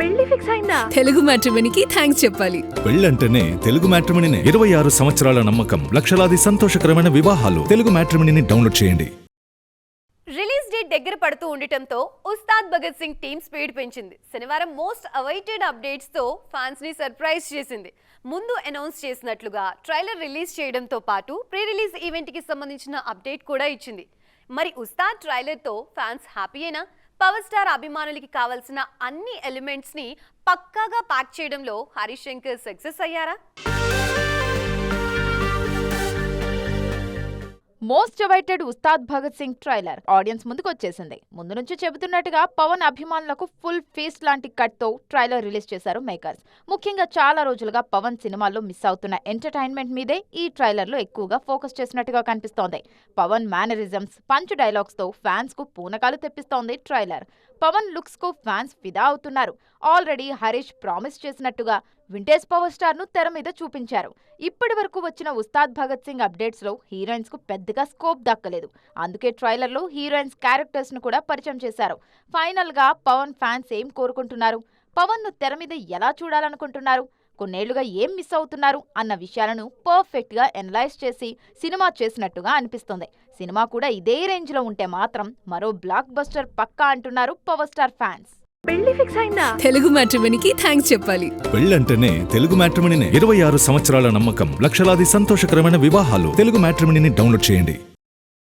పెళ్లి ఫిక్స్ అయిందా? తెలుగు మ్యాట్రిమోనీకి థ్యాంక్స్ చెప్పాలి. పెళ్ళంటేనే తెలుగు మ్యాట్రిమోనీనే. 26 సంవత్సరాల నమ్మకం, లక్షలాది సంతోషకరమైన వివాహాలు. తెలుగు మ్యాట్రిమోనీని డౌన్లోడ్ చేయండి. రిలీజ్ డేట్ దగ్గర పడుతూ ఉండటంతో ఉస్తాద్ భగత్ సింగ్ టీమ్ స్పీడ్ పెంచింది. శనివారం మోస్ట్ అవైటెడ్ అప్డేట్స్ తో ఫ్యాన్స్ ని సర్ప్రైజ్ చేసింది. ముందు అనౌన్స్ చేసినట్లుగా ట్రైలర్ రిలీజ్ చేయడంతో పాటు ప్రీ రిలీజ్ ఈవెంట్ కి సంబంధించిన అప్డేట్ కూడా ఇచ్చింది. మరి ఉస్తాద్ ట్రైలర్ తో ఫ్యాన్స్ హ్యాపీయేనా? పవర్ స్టార్ అభిమానులకి కావాల్సిన అన్ని ఎలిమెంట్స్ ని పక్కాగా ప్యాక్ చేయడంలో హరీష్ శంకర్ సక్సెస్ అయ్యారా? Most awaited Ustaad Bhagat Singh trailer audience ముందుకు వచ్చేసింది. ముందు నుంచి చెబుతున్నట్టుగా పవన్ అభిమానులకు ఫుల్ ఫీస్ట్ లాంటి కట్ తో ట్రైలర్ రిలీజ్ చేశారు మేకర్స్. ముఖ్యంగా చాలా రోజులుగా పవన్ సినిమాల్లో మిస్ అవుతున్న ఎంటర్టైన్మెంట్ మీదే ఈ ట్రైలర్ లో ఎక్కువగా ఫోకస్ చేసినట్టుగా కనిపిస్తోంది. పవన్ మేనరిజమ్స్, పంచ్ డైలాగ్స్ తో ఫ్యాన్స్ కు పూనకాలు తెప్పిస్తోంది ట్రైలర్. పవన్ లుక్స్ కు ఫ్యాన్స్ ఫిదా అవుతున్నారు. ఆల్రెడీ హరీష్ ప్రామిస్ చేసినట్టుగా వింటేజ్ పవర్ స్టార్ ను తెర మీద చూపించారు. ఇప్పటి వరకు వచ్చిన ఉస్తాద్ భగత్ సింగ్ అప్డేట్స్ లో హీరోయిన్స్ కు పెద్దగా స్కోప్ దక్కలేదు. అందుకే ట్రైలర్ లో హీరోయిన్స్ క్యారెక్టర్స్ ను కూడా పరిచయం చేశారు. ఫైనల్ గా పవన్ ఫ్యాన్స్ ఏం కోరుకుంటున్నారు, పవన్ ను తెర మీద ఎలా చూడాలనుకుంటున్నారు, కొన్నేళ్లుగా ఏం మిస్ అవుతున్నారు అన్న విషయాలను పర్ఫెక్ట్ గా ఎనలైజ్ చేసి సినిమా చేసినట్టుగా అనిపిస్తుంది. సినిమా కూడా ఇదే రేంజ్ లో ఉంటే మాత్రం మరో బ్లాక్ బస్టర్ పక్కా అంటున్నారు పవర్ స్టార్ ఫ్యాన్స్. పెళ్లి ఫిక్స్ అయిందా? తెలుగు మ్యాట్రిమోనీకి థ్యాంక్స్ చెప్పాలి. పెళ్ళంటేనే తెలుగు మ్యాట్రిమోనీనే. 26 సంవత్సరాల నమ్మకం, లక్షలాది సంతోషకరమైన వివాహాలు. తెలుగు మ్యాట్రిమోనీని డౌన్లోడ్ చేయండి.